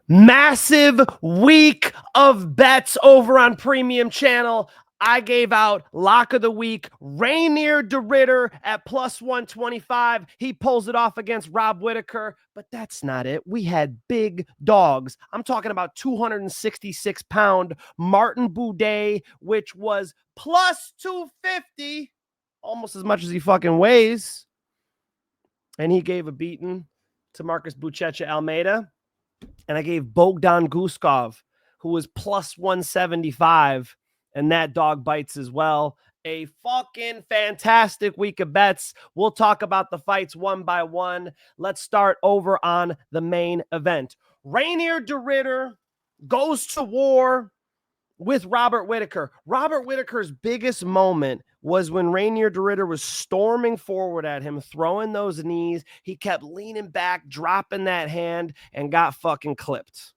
Massive week of bets over on Premium Channel. I gave out lock of the week, Reiner DeRitter at plus 125. He pulls it off against Rob Whittaker, but that's not it. We had big dogs. I'm talking about 266-pound Martin Buday, which was plus 250, almost as much as he fucking weighs. And he gave a beating to Marcus Buchecha Almeida. And I gave Bogdan Guskov, who was plus 175, and that dog bites as well. A fucking fantastic week of bets. We'll talk about the fights one by one. Let's start over on the main event. Reiner DeRitter goes to war with Robert Whittaker. Robert Whittaker's biggest moment was when Reiner DeRitter was storming forward at him, throwing those knees. He kept leaning back, dropping that hand, and got fucking clipped.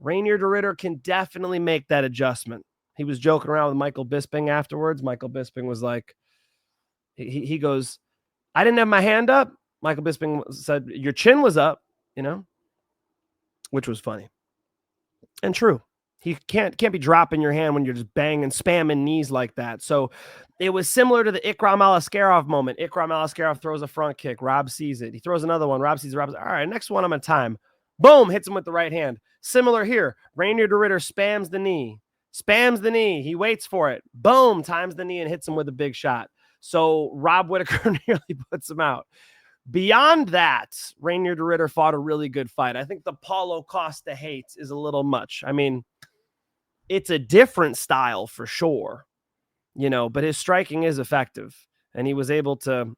Reiner DeRitter can definitely make that adjustment. He was joking around with Michael Bisping afterwards. Michael Bisping was like, he goes, I didn't have my hand up. Michael Bisping said, your chin was up, which was funny and true. You can't be dropping your hand when you're just banging, spamming knees like that. So it was similar to the Ikram Alaskarov moment. Ikram Alaskarov throws a front kick. Rob sees it. He throws another one. Rob sees it. Rob says, all right, next one I'm on time. Boom, hits him with the right hand. Similar here. Reiner DeRitter spams the knee. He waits for it. Boom, times the knee and hits him with a big shot. So Rob Whittaker nearly puts him out. Beyond that, Reiner DeRitter fought a really good fight. I think the Paulo Costa hates is a little much. I mean, it's a different style for sure, but his striking is effective. And he was able to,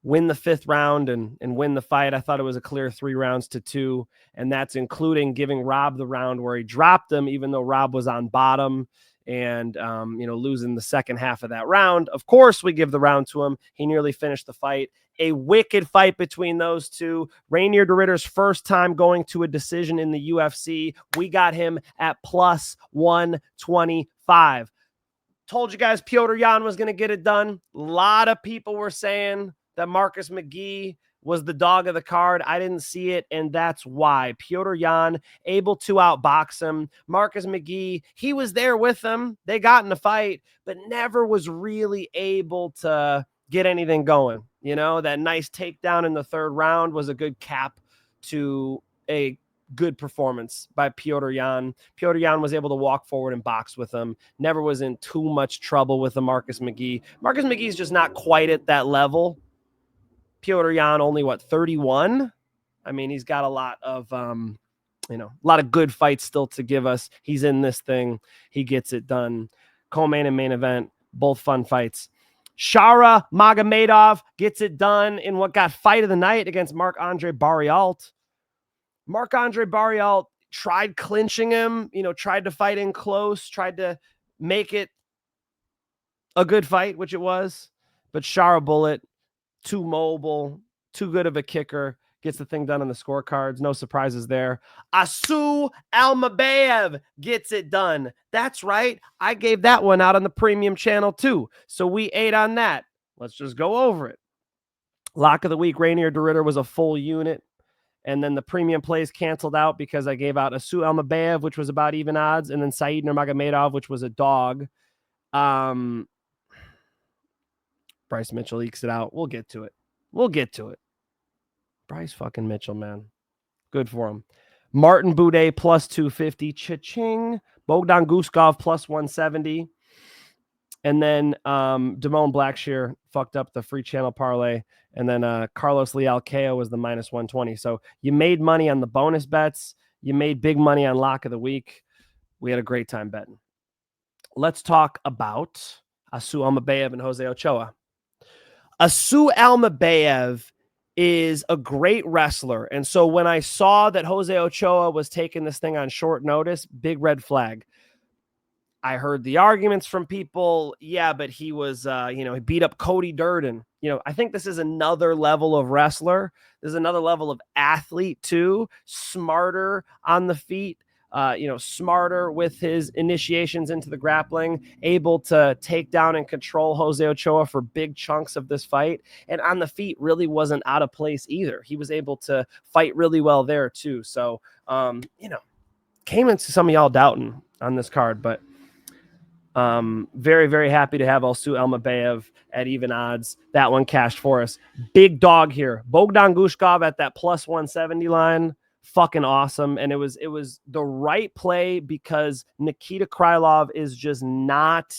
win the 5th round and win the fight. I thought it was a clear 3-2, and that's including giving Rob the round where he dropped him, even though Rob was on bottom and, losing the second half of that round. Of course, we give the round to him. He nearly finished the fight. A wicked fight between those two. Reiner DeRitter's first time going to a decision in the UFC. We got him at plus 125. Told you guys Petr Yan was going to get it done. A lot of people were saying that Marcus McGhee was the dog of the card. I didn't see it, and that's why. Petr Yan able to outbox him. Marcus McGhee, he was there with him. They got in a fight, but never was really able to get anything going. That nice takedown in the 3rd round was a good cap to a good performance by Petr Yan. Petr Yan was able to walk forward and box with him. Never was in too much trouble with the Marcus McGhee. Marcus McGhee's just not quite at that level. Petr Yan only 31. I mean, he's got a lot of good fights still to give us. He's in this thing. He gets it done. Co-main and main event, both fun fights. Shara Magomedov gets it done in what got fight of the night against Marc-Andre Barriault. Marc-Andre Barriault tried clinching him, tried to fight in close, tried to make it a good fight, which it was. But Shara Bullet, too mobile, too good of a kicker, gets the thing done on the scorecards. No surprises there. Aslan Almabayev gets it done. That's right. I gave that one out on the Premium Channel too. So we ate on that. Let's just go over it. Lock of the week, Reiner DeRitter was a full unit. And then the premium plays canceled out because I gave out Aslan Almabayev, which was about even odds, and then Said Nurmagomedov, which was a dog. Bryce Mitchell ekes it out. We'll get to it. Bryce fucking Mitchell, man. Good for him. Martin Buday plus 250. Cha-ching. Bogdan Guskov plus 170. And then DaMon Blackshear fucked up the free channel parlay. And then Carlos Leal KO was the minus 120. So you made money on the bonus bets. You made big money on lock of the week. We had a great time betting. Let's talk about Aslan Almabayev and Jose Ochoa. Aslan Almabayev is a great wrestler. And so when I saw that Jose Ochoa was taking this thing on short notice, big red flag. I heard the arguments from people. Yeah, but he was, he beat up Cody Durden. I think this is another level of wrestler. There's another level of athlete too, smarter on the feet. smarter with his initiations into the grappling, able to take down and control Jose Ochoa for big chunks of this fight. And on the feet really wasn't out of place either. He was able to fight really well there too. So, came into some of y'all doubting on this card, but very, very happy to have Alsu Almabayev at even odds. That one cashed for us. Big dog here. Bogdan Guskov at that plus 170 line. Fucking awesome. And it was the right play because Nikita Krylov is just not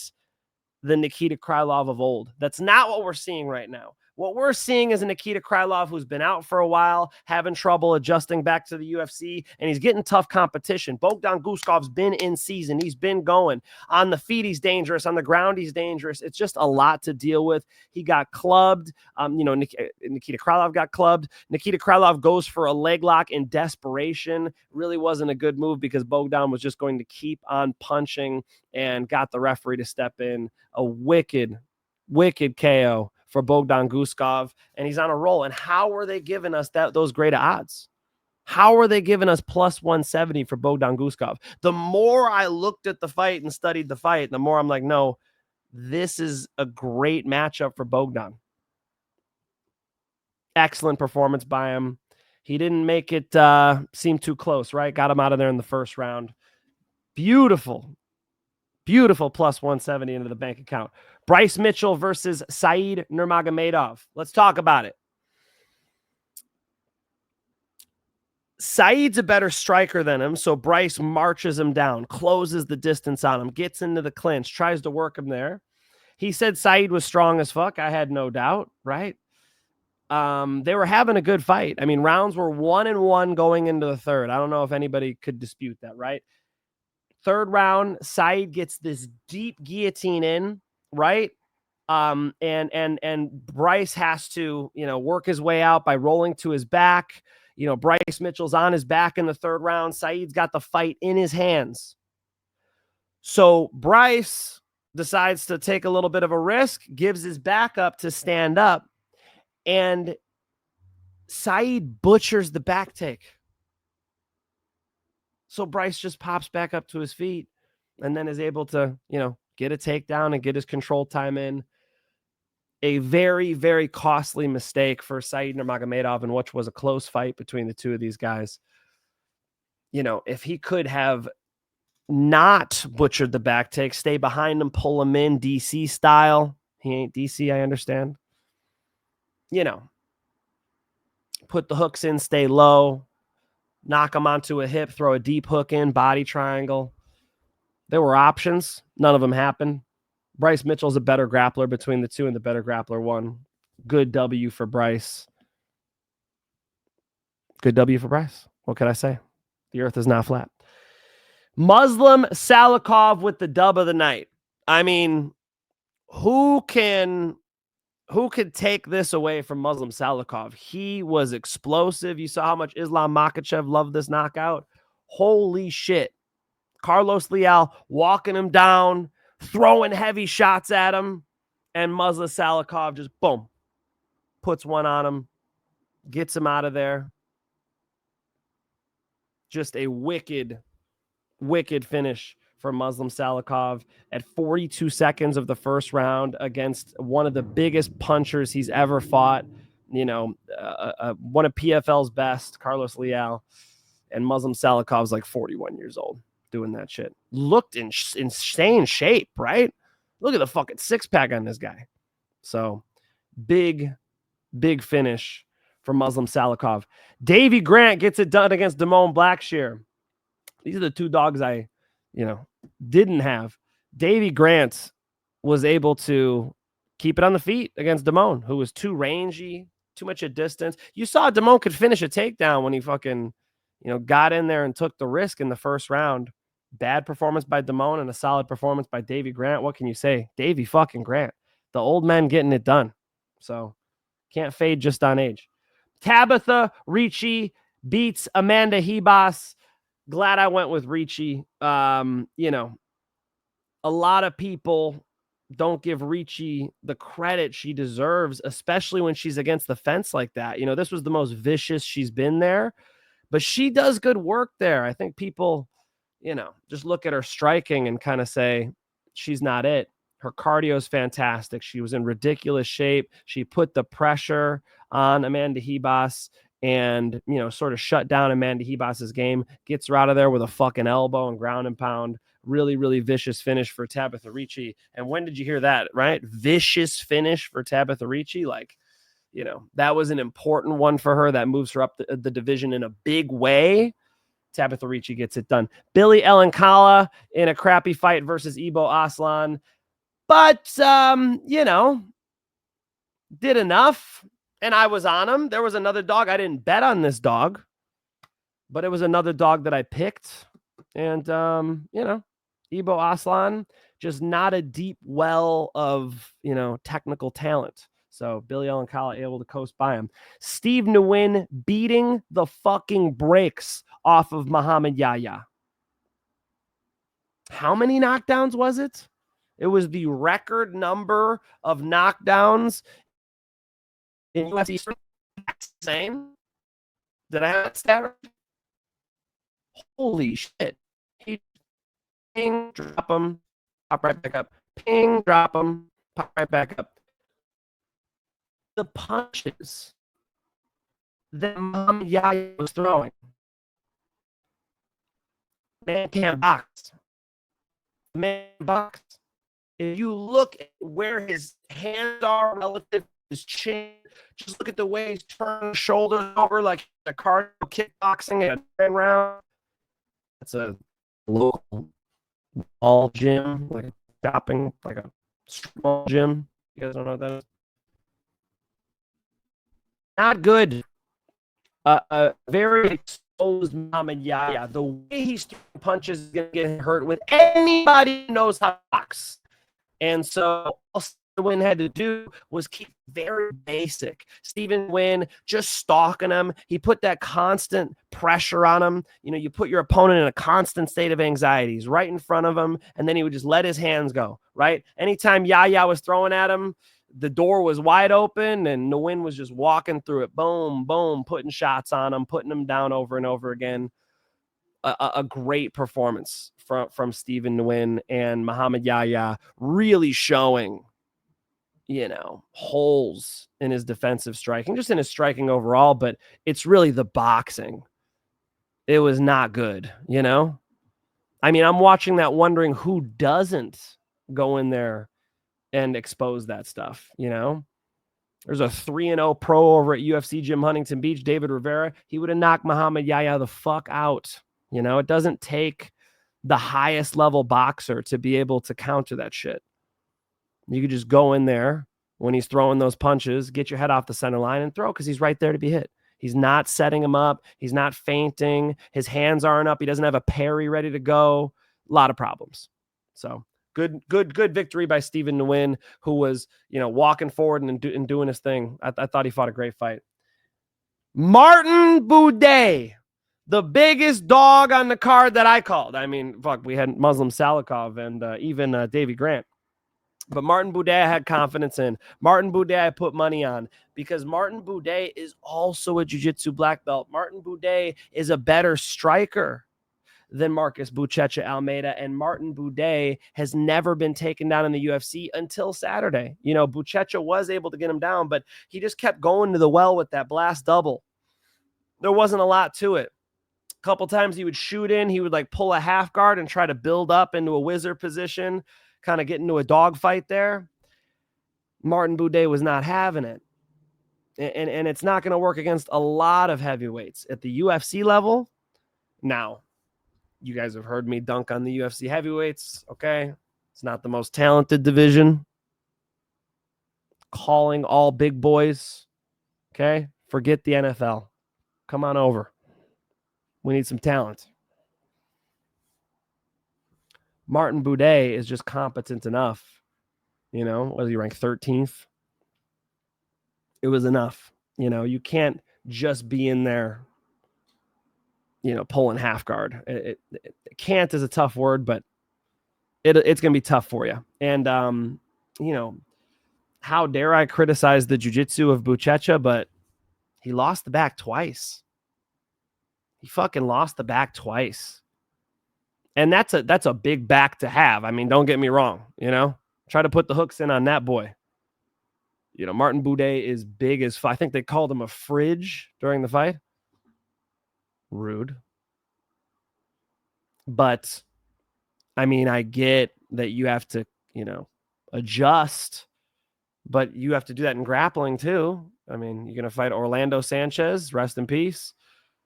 the Nikita Krylov of old. That's not what we're seeing right now. What we're seeing is a Nikita Krylov who's been out for a while, having trouble adjusting back to the UFC, and he's getting tough competition. Bogdan Guskov's been in season. He's been going. On the feet, he's dangerous. On the ground, he's dangerous. It's just a lot to deal with. He got clubbed. Nikita Krylov got clubbed. Nikita Krylov goes for a leg lock in desperation. Really wasn't a good move because Bogdan was just going to keep on punching and got the referee to step in. A wicked, wicked KO for Bogdan Guskov, and he's on a roll. And how are they giving us those great odds? How are they giving us plus 170 for Bogdan Guskov? The more I looked at the fight and studied the fight, the more I'm like, no, this is a great matchup for Bogdan. Excellent performance by him. He didn't make it seem too close, right? Got him out of there in the first round. Beautiful plus 170 into the bank account. Bryce Mitchell versus Said Nurmagomedov. Let's talk about it. Said's a better striker than him, so Bryce marches him down, closes the distance on him, gets into the clinch, tries to work him there. He said Said was strong as fuck. I had no doubt, right? They were having a good fight. I mean, rounds were 1-1 going into the third. I don't know if anybody could dispute that, right? Third round, Said gets this deep guillotine in, right? And Bryce has to, work his way out by rolling to his back. Bryce Mitchell's on his back in the third round. Said's got the fight in his hands. So Bryce decides to take a little bit of a risk, gives his back up to stand up, and Said butchers the back take. So Bryce just pops back up to his feet and then is able to, get a takedown and get his control time in. A very, very costly mistake for Said Nurmagomedov in which was a close fight between the two of these guys. If he could have not butchered the back take, stay behind him, pull him in DC style. He ain't DC, I understand. Put the hooks in, stay low. Knock him onto a hip, throw a deep hook in, body triangle. There were options. None of them happened. Bryce Mitchell's a better grappler between the two, and the better grappler won. Good W for Bryce. Good W for Bryce. What could I say? The earth is not flat. Muslim Salikhov with the dub of the night. I mean, who could take this away from Muslim Salikhov? He was explosive. You saw how much Islam Makhachev loved this knockout. Holy shit. Carlos Leal walking him down, throwing heavy shots at him, and Muslim Salikhov just, boom, puts one on him, gets him out of there. Just a wicked, wicked finish for Muslim Salikhov at 42 seconds of the first round against one of the biggest punchers he's ever fought. One of PFL's best, Carlos Leal, and Muslim Salikhov's like 41 years old doing that shit. Looked in insane shape, right? Look at the fucking six-pack on this guy. So big, big finish for Muslim Salikhov. Davey Grant gets it done against DaMon Blackshear. These are the two dogs I didn't have. Davey Grant was able to keep it on the feet against DaMon, who was too rangy, too much at distance. You saw DaMon could finish a takedown when he fucking, got in there and took the risk in the first round. Bad performance by DaMon and a solid performance by Davey Grant. What can you say? Davey fucking Grant. The old man getting it done. So can't fade just on age. Tabatha Ricci beats Amanda Ribas. Glad I went with Ricci. A lot of people don't give Ricci the credit she deserves, especially when she's against the fence like that. This was the most vicious she's been there, but she does good work there. I think people just look at her striking and kind of say, she's not it. Her cardio is fantastic. She was in ridiculous shape. She put the pressure on Amanda Ribas and, sort of shut down Amanda Ribas's game, gets her out of there with a fucking elbow and ground and pound. Really, really vicious finish for Tabatha Ricci. And when did you hear that, right? Vicious finish for Tabatha Ricci. That was an important one for her. That moves her up the division in a big way. Tabatha Ricci gets it done. Billy Elekana in a crappy fight versus Ibo Aslan. But, did enough. And I was on him. There was another dog. I didn't bet on this dog, but it was another dog that I picked. And, Ibo Aslan, just not a deep well of, technical talent. So Billy Elekana able to coast by him. Steve Nguyen beating the fucking brakes off of Mohammad Yahya. How many knockdowns was it? It was the record number of knockdowns in UFC. Same. Did I have that stat? Holy shit. He ping, drop him, pop right back up. Ping, drop him, pop right back up. The punches that Mohammad Yahya was throwing. Man can't box. Man box. If you look at where his hands are relative to his chin, just look at the way he's turning his shoulders over like a cardio kickboxing at a round. That's a local ball gym, like a shopping, like a small gym. You guys don't know what that is? Not good. Very exposed Mohammad Yahya. The way he's throwing punches is going to get hurt with anybody who knows how to box. And so all Nguyen had to do was keep very basic. Stephen Nguyen just stalking him. He put that constant pressure on him. You put your opponent in a constant state of anxiety. He's right in front of him, and then he would just let his hands go, right? Anytime Yahya was throwing at him, the door was wide open, and Nguyen was just walking through it. Boom, boom, putting shots on him, putting him down over and over again. A great performance from Stephen Nguyen, and Mohammad Yahya really showing, holes in his defensive striking, just in his striking overall, but it's really the boxing. It was not good, I mean, I'm watching that wondering who doesn't go in there and expose that stuff, There's a 3-0 pro over at UFC Gym Huntington Beach, David Rivera. He would have knocked Mohammad Yahya the fuck out. It doesn't take the highest level boxer to be able to counter that shit. You could just go in there when he's throwing those punches, get your head off the center line and throw, because he's right there to be hit. He's not setting him up. He's not feinting. His hands aren't up. He doesn't have a parry ready to go. A lot of problems. So good victory by Stephen Nguyen, who was, walking forward and doing his thing. I thought he fought a great fight. Martin Buday, the biggest dog on the card that I called. I mean, fuck, we had Muslim Salikhov and even Davey Grant. But Martin Buday I had confidence in. Martin Buday I put money on, because Martin Buday is also a jiu-jitsu black belt. Martin Buday is a better striker than Marcus Buchecha Almeida, and Martin Buday has never been taken down in the UFC until Saturday. Buchecha was able to get him down, but he just kept going to the well with that blast double. There wasn't a lot to it. A couple times he would shoot in, he would pull a half guard and try to build up into a wizard position, kind of get into a dogfight there. Martin Buday was not having it. And it's not going to work against a lot of heavyweights at the UFC level. Now, you guys have heard me dunk on the UFC heavyweights, okay? It's not the most talented division. Calling all big boys, okay? Forget the NFL. Come on over. We need some talent. Martin Buday is just competent enough. Was he ranked 13th? It was enough. You can't just be in there, pulling half guard. It can't is a tough word, but it's going to be tough for you. And, how dare I criticize the jiu-jitsu of Buchecha, but he lost the back twice. He fucking lost the back twice. And that's a big back to have. I mean, don't get me wrong, try to put the hooks in on that boy. Martin Buday is big as I think they called him a fridge during the fight. Rude. But I mean, I get that you have to, adjust, but you have to do that in grappling too. I mean, you're going to fight Orlando Sanchez, rest in peace.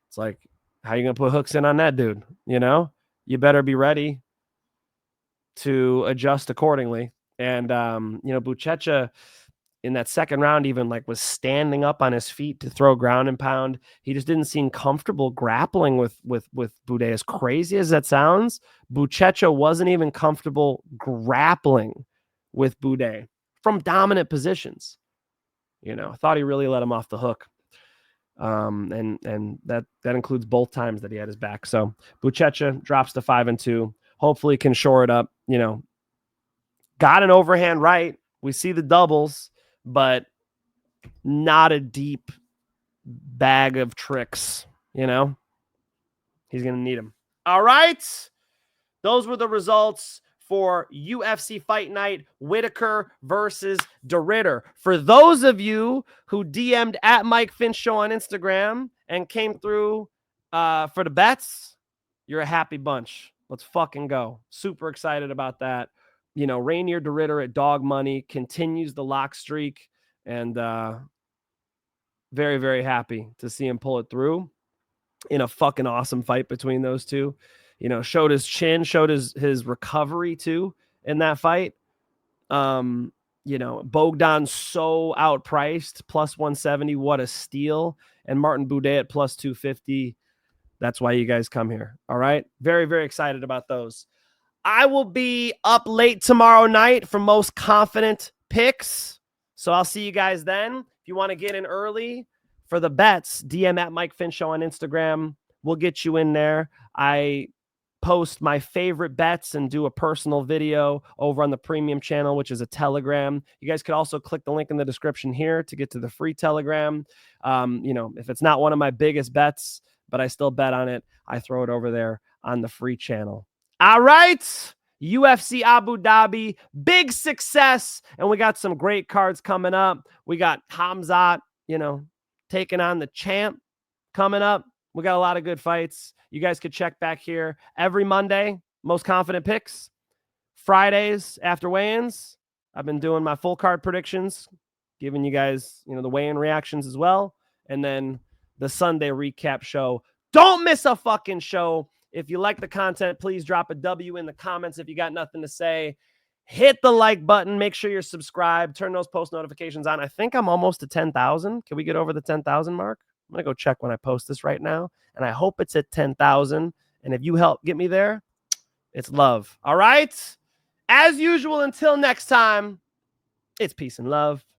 It's like, how are you going to put hooks in on that dude? You better be ready to adjust accordingly. And, Buchecha in that second round even was standing up on his feet to throw ground and pound. He just didn't seem comfortable grappling with Buday. As crazy as that sounds, Buchecha wasn't even comfortable grappling with Buday from dominant positions. I thought he really let him off the hook. And that includes both times that he had his back. So Buchecha drops to 5-2. Hopefully can shore it up. Got an overhand right. We see the doubles, but not a deep bag of tricks. He's going to need them. All right. Those were the results for UFC Fight Night, Whittaker versus De Ridder. For those of you who DM'd at Mike Finch Show on Instagram and came through for the bets, you're a happy bunch. Let's fucking go. Super excited about that. Reiner De Ridder at dog money continues the lock streak, and very, very happy to see him pull it through in a fucking awesome fight between those two. Showed his chin, showed his recovery too in that fight. Bogdan so outpriced, plus 170. What a steal. And Martin Buday at plus 250. That's why you guys come here. All right. Very, very excited about those. I will be up late tomorrow night for Most Confident Picks. So I'll see you guys then. If you want to get in early for the bets, DM at Mike Finch Show on Instagram. We'll get you in there. I post my favorite bets and do a personal video over on the premium channel, which is a Telegram. You guys could also click the link in the description here to get to the free Telegram. If it's not one of my biggest bets, but I still bet on it, I throw it over there on the free channel. All right. UFC Abu Dhabi, big success. And we got some great cards coming up. We got Hamzat, taking on the champ coming up. We got a lot of good fights. You guys could check back here every Monday, Most Confident Picks. Fridays after weigh-ins, I've been doing my full card predictions, giving you guys, the weigh-in reactions as well. And then the Sunday recap show. Don't miss a fucking show. If you like the content, please drop a W in the comments. If you got nothing to say, hit the like button. Make sure you're subscribed. Turn those post notifications on. I think I'm almost to 10,000. Can we get over the 10,000 mark? I'm going to go check when I post this right now. And I hope it's at 10,000. And if you help get me there, it's love. All right? As usual, until next time, it's peace and love.